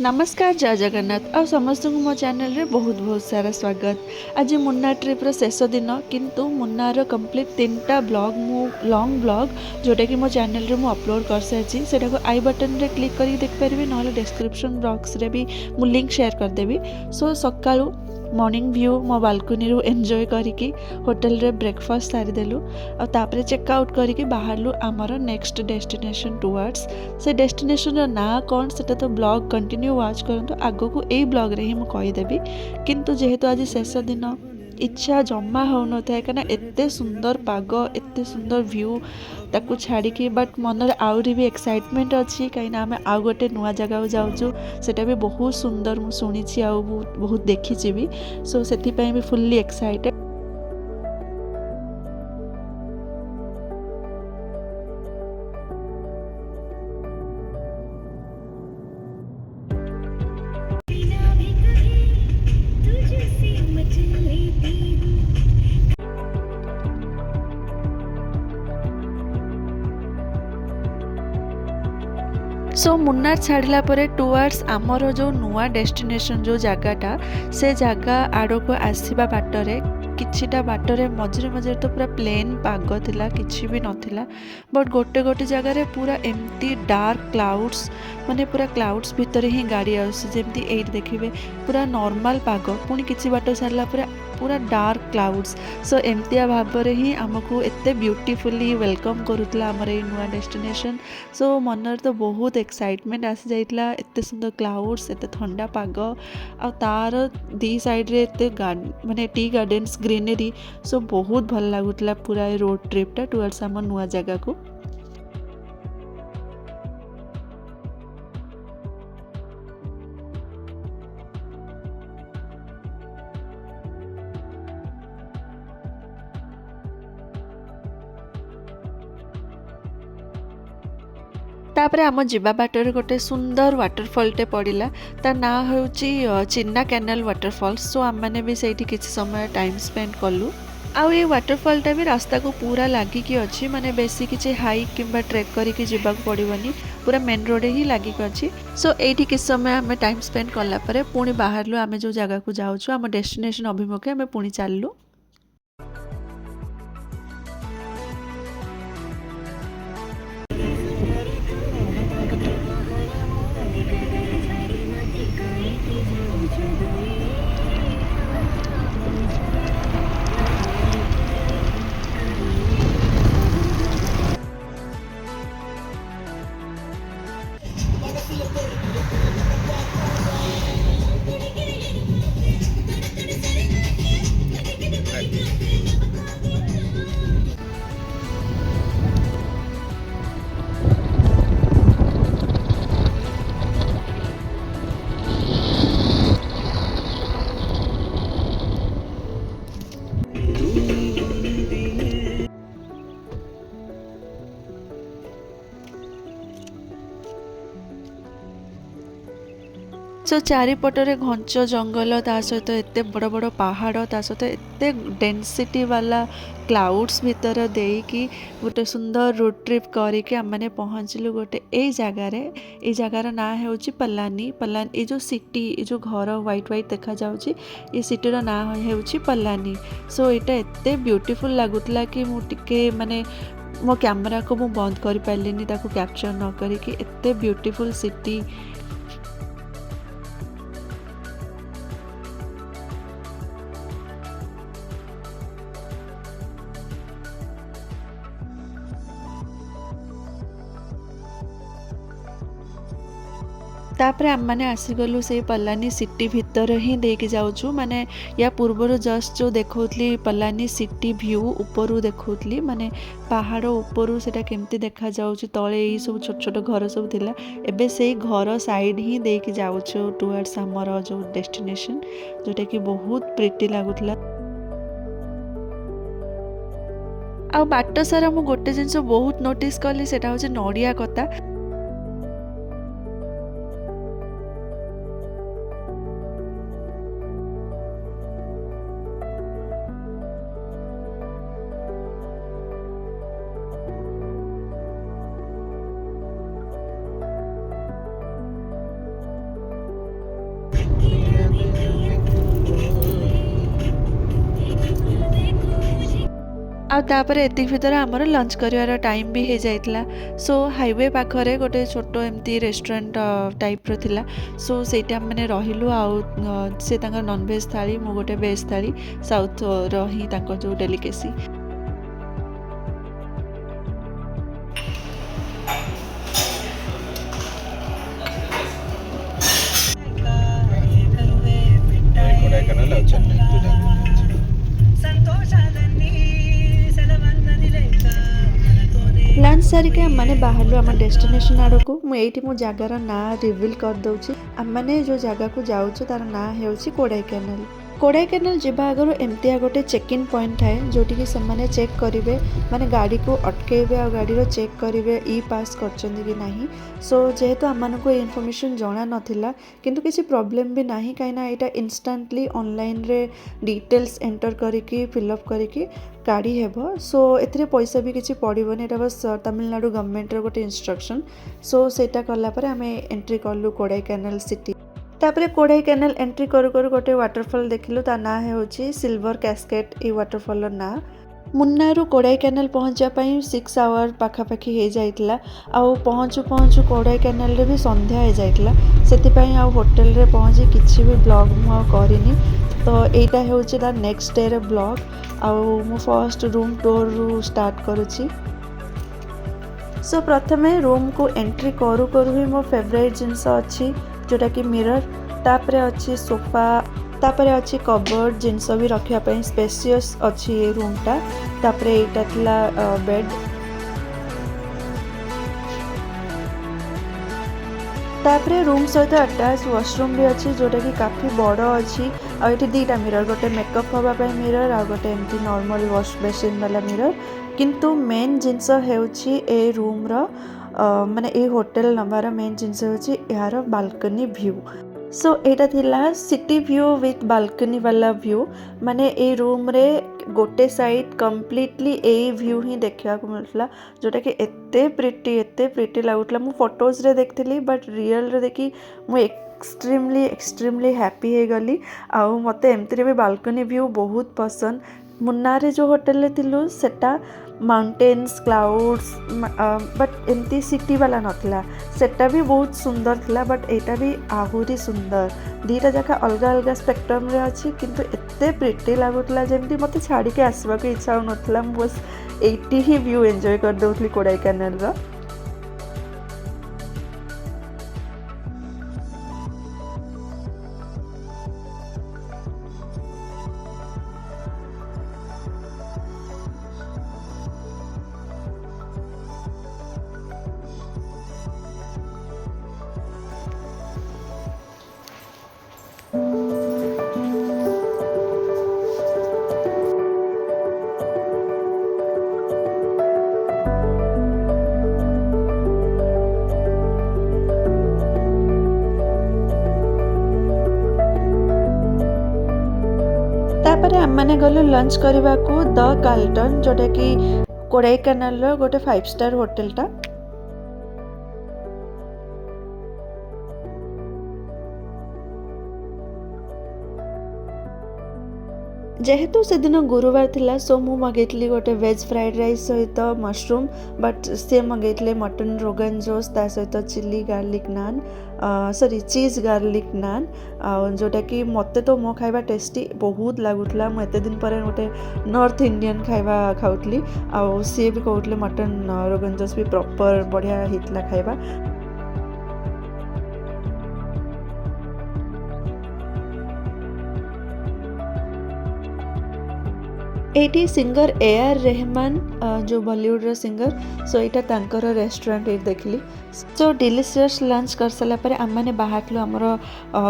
नमस्कार जय जगन्नाथ आ समस्त को मो चैनल रे बहुत बहुत सारा स्वागत। आज मुन्नार ट्रिप्र शेष दिन किंतु मुन्नार कंप्लीट 3टा ब्लॉग मु लॉन्ग ब्लॉग जोटा कि मो चैनल रे मु अपलोड कर सारी से आई बटन रे क्लिक करके देखिपारे ना डिस्क्रिप्शन बॉक्स रे भी मु लिंक शेयर करदेवी। सो सकाळू मॉर्निंग व्यू मो बालकनी रू एंजॉय करिकी होटल रे ब्रेकफास्ट सारीदेलु और तापर चेकआउट करिकी बाहरलु आमर नेक्स्ट डेस्टिनेशन टुवर्ड्स से डेस्टिनेशन ना कौन से तो ब्लॉग कंटिन्यू वाच करूँ आग को यही ब्लॉग रे ही मुझे कहीदेवी। किंतु जेहेतु आज शेष दिन इच्छा जमा हो न था कहीं एत सुंदर पाग एत सुंदर व्यू ताकू छाड़ी बट मन आहरी भी एक्साइटमेंट अच्छी कहीं आम आउ गोटे नुआ जगह जाऊँ सेटा भी बहुत सुंदर मुझे शुणी आ बहुत देखी भी सो से भी फुल्ली एक्साइटेड। सो मुन्नार छाड़ला परे टुवर्ड्स आमर जो नुआ डेस्टिनेशन जो जगहटा से जगह आड़ को आसवा बाटरे किछिटा बाटरे मझे मझे तो पूरा प्लेन पाग थिला किछि भी नथिला बट गोटे गोटे जगह पूरा एमती डार्क क्लाउड्स माने पूरा क्लाउड्स भितर ही गाड़ी आमती एट देखिए पूरा नॉर्मल पाग पुणी किछि बाट सारा पूरा डार्क क्लाउड्स सो एमतिया भाव ही आमको एते ब्यूटीफुली वेलकम करुला आमर ये नुआ डेस्टिनेशन। सो मनर तो बहुत एक्साइटमेंट आसी जाइतला एते सुंदर क्लाउड्स एते ठंडा पाग आ तार दी साइड रे एते माने टी गार्डन्स ग्रीनरी सो बहुत भल लगुला पूरा रोड ट्रिपटा टुवर्ड्स आम नुआ जगह को। तापर आम जीवा बाटर गोटे सुंदर वाटरफॉल टे पड़ा ता ना हूँ चिन्ना कैनाल वाटरफॉल्स सो आम मैंने भी सही किसी समय टाइम स्पेंड कलु आउ ये वाटरफॉलटा भी रास्ता को पूरा लागिकी अच्छी माने बेसी किसी हाइक किंबा ट्रेक करके जीवाक पड़ोनी पूरा मेन रोड ही लागिक अच्छी। सो एठी किस समय आम टाइम स्पेंड कलापर पुणी बाहरलु आम जो जगह को जाऊँ आम डेस्टिनेशन अभिमुखे आम पुणी चलू। सो चारिपटरे घंच जंगल ता सहित एते बड़ बड़ पहाड़ ता सहित एते डेनसिटी वाला क्लाउड्स भितर देकी गोटे सुंदर रोड ट्रिप करके आम मैंने पहुँचलु गोटे ए जगार ना हो पल्लानी पल्लानी ये जो सिटी ये जो घर व्हाइट व्हाइट देखा जाउची ये सिटीर ना हो पल्लानी। सो यहाँ एते ब्यूटीफुल लगुला कि मुझे माने मो कैमरा को मु बंद कर पार्लिनी ताको कैप्चर न करिकी एते ब्यूटीफुल सिटी। तापर आम मैंने आसीगलु से पल्लानी सिटी भितर ही देकी जाऊँ माने या पूर्वर जस्ट जो देखौली पल्लानी सिटी व्यू उपरू देखौली माने पहाड़ उपरू सेटा केमती देखा जाउची तले ये सब छोट छोट घर सब थिला एबे से घर साइड ही देकी जाऊँ टुवर्ड्स हमर जो डेस्टिनेशन जोटा कि बहुत प्रिटी लगुला। आ बाट सारा मु गोटे जिनस बहुत नोटिस कली सेटा होचे नड़िया कता। ଆଉ ତାପରେ ଏତିକି ଭିତରେ ଆମର ଲଞ୍ଚ କରିବାର ଟାଇମ୍ ବି ହେଇଯାଇଥିଲା। ସୋ ହାଇୱେ ପାଖରେ ଗୋଟେ ଛୋଟ ଏମିତି ରେଷ୍ଟୁରାଣ୍ଟ ଟାଇପ୍ର ଥିଲା। ସୋ ସେଇଠି ଆମେମାନେ ରହିଲୁ। ଆଉ ସେ ତାଙ୍କର ନନଭେଜ୍ ଥାଳି, ମୁଁ ଗୋଟେ ଭେଜ୍ ଥାଳି, ସାଉଥର ହିଁ ତାଙ୍କର ଯେଉଁ ଡେଲିକେସି। కొడైకెనాల్ ଆଉ ଚେନ୍ନାଇ ଦୁଇଟା ଲଞ୍ଚ ସାରିକି ଆମମାନେ ବାହାରିଲୁ ଆମ ଡେଷ୍ଟିନେସନ୍ ଆଡ଼କୁ। ମୁଁ ଏଇଠି ମୋ ଜାଗାର ନାଁ ରିଭିଲ୍ କରିଦେଉଛି। ଆମମାନେ ଯେଉଁ ଜାଗାକୁ ଯାଉଛୁ ତାର ନାଁ ହେଉଛି କୋଡ଼ାଇକାନାଲ। କୋଡ଼ାଇକାନାଲ ଯିବା ଆଗରୁ ଏମିତିଆ ଗୋଟେ ଚେକ୍ ଇନ୍ ପଏଣ୍ଟ ଥାଏ ଯେଉଁଠିକି ସେମାନେ ଚେକ୍ କରିବେ, ମାନେ ଗାଡ଼ିକୁ ଅଟକେଇବେ ଆଉ ଗାଡ଼ିର ଚେକ୍ କରିବେ ଇ ପାସ୍ କରିଛନ୍ତି କି ନାହିଁ। ସୋ ଯେହେତୁ ଆମମାନଙ୍କୁ ଏ ଇନଫର୍ମେସନ୍ ଜଣା ନଥିଲା, କିନ୍ତୁ କିଛି ପ୍ରୋବ୍ଲେମ୍ ବି ନାହିଁ, କାହିଁକିନା ଏଇଟା ଇନଷ୍ଟାଣ୍ଟଲି ଅନଲାଇନ୍ରେ ଡିଟେଲ୍ସ ଏଣ୍ଟର କରିକି ଫିଲ୍ଅପ୍ କରିକି କାଢ଼ି ହେବ। ସୋ ଏଥିରେ ପଇସା ବି କିଛି ପଡ଼ିବନି, ଏଇଟା ବାସ୍ ତାମିଲନାଡ଼ୁ ଗଭର୍ଣ୍ଣମେଣ୍ଟର ଗୋଟେ ଇନଷ୍ଟ୍ରକ୍ସନ୍। ସୋ ସେଇଟା କଲା ପରେ ଆମେ ଏଣ୍ଟ୍ରି କଲୁ କୋଡ଼ାଇକାନାଲ ସିଟି। ତାପରେ କୋଡ଼ାଇକାନାଲ ଏଣ୍ଟ୍ରି କରୁ କରୁ ଗୋଟେ ୱାଟରଫଲ୍ ଦେଖିଲୁ, ତା ନାଁ ହେଉଛି ସିଲଭର କ୍ୟାସ୍କେଟ୍। ଏଇ ୱାଟରଫଲ୍ର ନାଁ। ମୁନ୍ନାରୁ କୋଡ଼ାଇକାନାଲ ପହଞ୍ଚିବା ପାଇଁ 6 ଆୱାର ପାଖାପାଖି ହେଇଯାଇଥିଲା। ଆଉ ପହଞ୍ଚୁ ପହଞ୍ଚୁ କୋଡ଼ାଇକାନାଲରେ ବି ସନ୍ଧ୍ୟା ହେଇଯାଇଥିଲା। ସେଥିପାଇଁ ଆଉ ହୋଟେଲରେ ପହଞ୍ଚି କିଛି ବି ବ୍ଲଗ୍ ମୁଁ ଆଉ କରିନି। ତ ଏଇଟା ହେଉଛି ତା ନେକ୍ସଟ ଡେର ବ୍ଲଗ୍। ଆଉ ମୁଁ ଫର୍ଷ୍ଟ ରୁମ୍ ଟୁର୍ରୁ ଷ୍ଟାର୍ଟ କରୁଛି। ସୋ ପ୍ରଥମେ ରୁମ୍କୁ ଏଣ୍ଟ୍ରି କରୁ କରୁ ହିଁ ମୋ ଫେଭରାଇଟ୍ ଜିନିଷ ଅଛି ଯେଉଁଟାକି ମିରର। ତାପରେ ଅଛି ସୋଫା, ତାପରେ ଅଛି କବର୍ଡ, ଜିନିଷ ବି ରଖିବା ପାଇଁ ସ୍ପେସିୟସ୍ ଅଛି ଏ ରୁମ୍ଟା। ତାପରେ ଏଇଟା ଥିଲା ବେଡ୍। ତାପରେ ରୁମ୍ ସହିତ ଆଟାଚ୍ ୱାସରୁମ୍ ବି ଅଛି ଯେଉଁଟାକି କାଫି ବଡ଼ ଅଛି। ଆଉ ଏଠି ଦୁଇଟା ମିରର, ଗୋଟେ ମେକଅପ୍ ହେବା ପାଇଁ ମିରର ଆଉ ଗୋଟେ ଏମିତି ନର୍ମାଲ ୱାଶ ବେସିନ୍ ବାଲା ମିରର। କିନ୍ତୁ ମେନ୍ ଜିନିଷ ହେଉଛି ଏ ରୁମ୍ର ମାନେ ଏଇ ହୋଟେଲ ନେବାର ମେନ୍ ଜିନିଷ ହେଉଛି ଏହାର ବାଲକନି ଭ୍ୟୁ। ସୋ ଏଇଟା ଥିଲା ସିଟି ଭ୍ୟୁ ୱିଥ୍ ବାଲକନି ବାଲା ଭ୍ୟୁ। ମାନେ ଏଇ ରୁମ୍ରେ ଗୋଟେ ସାଇଡ଼୍ କମ୍ପ୍ଲିଟଲି ଏଇ ଭ୍ୟୁ ହିଁ ଦେଖିବାକୁ ମିଳୁଥିଲା, ଯେଉଁଟାକି ଏତେ ପ୍ରିଟି ଲାଗୁଥିଲା। ମୁଁ ଫଟୋଜରେ ଦେଖିଥିଲି, ବଟ୍ ରିଅଲରେ ଦେଖି ମୁଁ ଏକ୍ସଟ୍ରିମଲି ହ୍ୟାପି ହେଇଗଲି। ଆଉ ମୋତେ ଏମିତିରେ ବି ବାଲକନି ଭ୍ୟୁ ବହୁତ ପସନ୍ଦ। ମୁନ୍ନାରେ ଯେଉଁ ହୋଟେଲରେ ଥିଲୁ ସେଟା ମାଉଣ୍ଟେନ୍ସ, କ୍ଲାଉଡ୍ସ, ବଟ୍ ଏମିତି ସିଟି ବାଲା ନଥିଲା। ସେଟା ବି ବହୁତ ସୁନ୍ଦର ଥିଲା, ବଟ୍ ଏଇଟା ବି ଆହୁରି ସୁନ୍ଦର। ଦୁଇଟା ଯାକ ଅଲଗା ଅଲଗା ସ୍ପେକ୍ଟ୍ରମ୍ରେ ଅଛି, କିନ୍ତୁ ଏତେ ପ୍ରିଟି ଲାଗୁଥିଲା ଯେମିତି ମୋତେ ଛାଡ଼ିକି ଆସିବାକୁ ଇଚ୍ଛା ହେଉନଥିଲା। ମୁଁ ବସ୍ ଏଇଠି ହିଁ ଭ୍ୟୁ ଏନ୍ଜୟ କରିଦେଉଥିଲି କୋଡ଼ାଇକାନାଲର। ତାପରେ ଆମମାନେ ଗଲୁ ଲଞ୍ଚ କରିବାକୁ ଦ କାର୍ଲଟନ୍, ଯେଉଁଟାକି କୋଡ଼ାଇକାନାଲର ଗୋଟେ 5 ଷ୍ଟାର ହୋଟେଲଟା। ଯେହେତୁ ସେଦିନ ଗୁରୁବାର ଥିଲା, ସୋ ମୁଁ ମଗେଇଥିଲି ଗୋଟେ ଭେଜ୍ ଫ୍ରାଏଡ଼୍ ରାଇସ୍ ସହିତ ମସରୁମ୍, ବଟ୍ ସେ ମଗେଇଥିଲେ ମଟନ୍ ରୋଗାନ୍ ଜୋସ୍, ତା ସହିତ ଚିଲି ଗାର୍ଲିକ୍ ନାନ୍, ଚିଜ୍ ଗାର୍ଲିକ୍ ନାନ୍। ଆଉ ଯେଉଁଟାକି ମୋତେ ତ ମୋ ଖାଇବା ଟେଷ୍ଟି ବହୁତ ଲାଗୁଥିଲା। ମୁଁ ଏତେ ଦିନ ପରେ ଗୋଟେ ନର୍ଥ ଇଣ୍ଡିଆନ୍ ଖାଇବା ଖାଉଥିଲି। ଆଉ ସିଏ ବି କହୁଥିଲେ ମଟନ୍ ରୋଗାନ୍ ଜୋସ୍ ବି ପ୍ରପର୍ ବଢ଼ିଆ ହେଇଥିଲା ଖାଇବା। ଏଇଠି ସିଙ୍ଗର ଏଆର୍ ରେହମାନ ଯେଉଁ ବଲିଉଡ଼ର ସିଙ୍ଗର, ସୋ ଏଇଟା ତାଙ୍କର ରେଷ୍ଟୁରାଣ୍ଟ ଏଇଠି ଦେଖିଲି। ସୋ ଡିଲିସିୟସ୍ ଲଞ୍ଚ କରିସାରିଲା ପରେ ଆମମାନେ ବାହାରିଲୁ ଆମର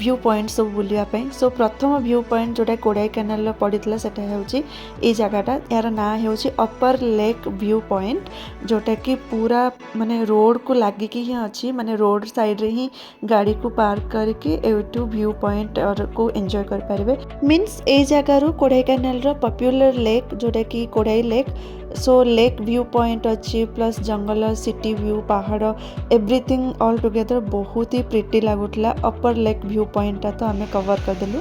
ଭ୍ୟୁ ପଏଣ୍ଟ ସବୁ ବୁଲିବା ପାଇଁ। ସୋ ପ୍ରଥମ ଭ୍ୟୁ ପଏଣ୍ଟ ଯେଉଁଟା କୋଡ଼ାଇକାନାଲର ପଡ଼ିଥିଲା ସେଟା ହେଉଛି ଏଇ ଜାଗାଟା। ଏହାର ନାଁ ହେଉଛି ଅପର ଲେକ୍ ଭ୍ୟୁ ପଏଣ୍ଟ, ଯେଉଁଟାକି ପୁରା ମାନେ ରୋଡ଼କୁ ଲାଗିକି ହିଁ ଅଛି। ମାନେ ରୋଡ଼ ସାଇଡ଼୍ରେ ହିଁ ଗାଡ଼ିକୁ ପାର୍କ କରିକି ଏଇଠୁ ଭ୍ୟୁ ପଏଣ୍ଟକୁ ଏନ୍ଜୟ କରିପାରିବେ। ମିନ୍ସ ଏଇ ଜାଗାରୁ କୋଡ଼ାଇକାନାଲର ପପୁଲାର ଲେକ୍ ଯେଉଁଟାକି Kodai lake. So lake view point ଅଛି, ପ୍ଲସ୍ ଜଙ୍ଗଲ, ସିଟି ଭ୍ୟୁ, ପାହାଡ଼, ଏଭ୍ରିଥିଙ୍ଗ ଅଲ୍ ଟୁଗେଦର ବହୁତ ହି ପ୍ରିଟି ଲାଗୁଥିଲା। ଅପର ଲେକ୍ ଭ୍ୟୁ ପଏଣ୍ଟଟା ତ ଆମେ କଭର୍ କରିଦେଲୁ।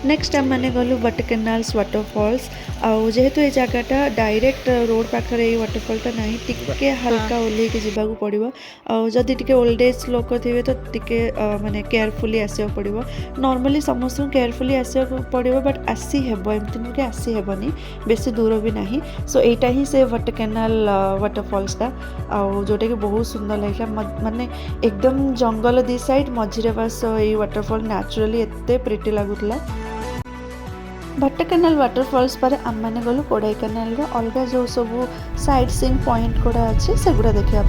नेक्स्ट आम मैंने गलु बटकेनाल्स वाटरफॉल्स आउ जेहेतु ये जगहटा डायरेक्ट रोड पाखे ये वाटरफॉलटा ना टिके हल्का ओल्ल के जावाक पड़ो आदि टे ओल्ड एज लोक थे तो टिके माने केयरफुली आसवाक पड़ो नॉर्मली समस्त केयरफुली आसवाक पड़ो बट आसी हेब एमती नुहे आसी हेबनी बेसी दूर भी नहीं सो यहाँ ही से बटकेनाल वाटरफॉल्सटा आउ जोटा कि बहुत सुंदर लगे माने एकदम जंगल दी साइड मझे बास ये वाटरफॉल नेचुरली एत प्रिटी लगुला भट्टकेनाल वाटरफॉल्स पर आम मैंने गलु कोडाईकेनाल अलग जो सब साइट सीइंग पॉइंट गुड़ा अच्छे से गुड़ा देखा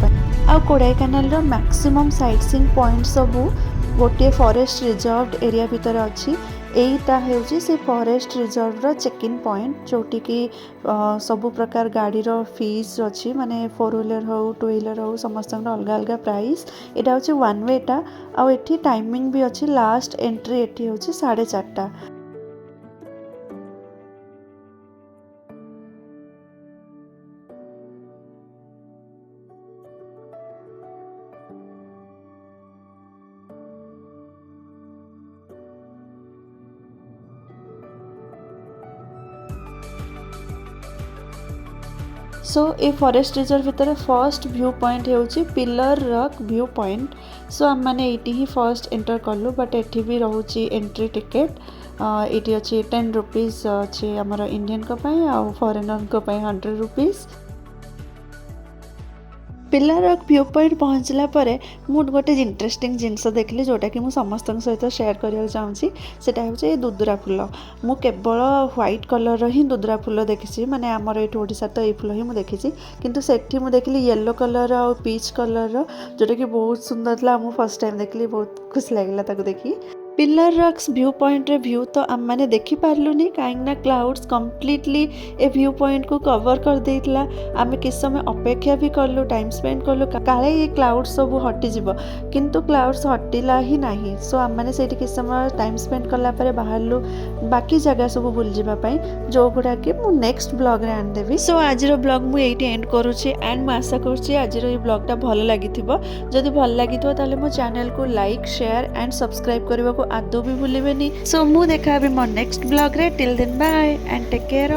आ कोडाईकेनाल मैक्सिमम साइट सीइंग पॉइंट सब गोटे फॉरेस्ट रिजर्व एरिया भितर अच्छी एटा हूँ से forest reserve check in point जोटी कि सब प्रकार गाड़ी फीस अच्छी माने 4 व्हीलर हो 2 व्हीलर हो समस्त अलग अलग प्राइस यहाँ हूँ 1 वेटा आउ एठी टाइमिंग भी अच्छी लास्ट एंट्री एठी हूँ 4:30 सो ये फॉरेस्ट रिजर्व भितर फर्स्ट व्यू पॉइंट होची pillar rock view point so आम मैंने ये ही फर्स्ट एंटर कलु बट एटी भी रोची एंट्री टिकेट ये अच्छी 10 रुपीज अच्छी आमर इंडियन आ foreigner 100 rupees pillar rock view point पहुँचला मुझे गोटे इंटरेस्टिंग जिनस देखली जोटा कि मुझे समस्त सहित शेयर करने चाहूँगी सेटा हूँ दुदुरा फूल मु केवल व्हाइट कलर ही दुदुरा फूल देखी माने आमर ये ओडिशा तो ये फूल ही मुझे देखी किंतु सेठी मुझे देखली येलो कलर और पीच कलर जोटा कि बहुत सुंदर था मुझे फर्स्ट टाइम देखली बहुत खुशी लगे देखी पिलर रॉक्स व्यू पॉइंट रे व्यू तो आम मैंने देखी पार्लुनी कहीं क्लाउड्स कम्प्लीटली ए व्यू पॉइंट को कवर कर देइतला आमे किस समय अपेक्षा भी करलु टाइम स्पेंड करलु काले ये क्लाउड्स सब हटिଯିब किंतु क्लाउड्स हटिला ही नहीं सो आम मैंने से किस समय टाइम स्पेंड कला परे बाहरलु बाकी जगह सब बुल जाबा पई जो गुडा के मु नेक्स्ट ब्लॉग रे आन देबी सो आजिरो ब्लॉग मु एठी एंड करूची एंड मु आशा करूची आजिरो ये ब्लॉगटा भलो लागिथिबो जदि भलो लागिथिबो ताले मो चैनल को लाइक शेयर एंड सब्सक्राइब करबा को आदौ भी भूलिबेनी सो मु देखा भी मो नेक्स्ट ब्लॉग रे till then bye and take care.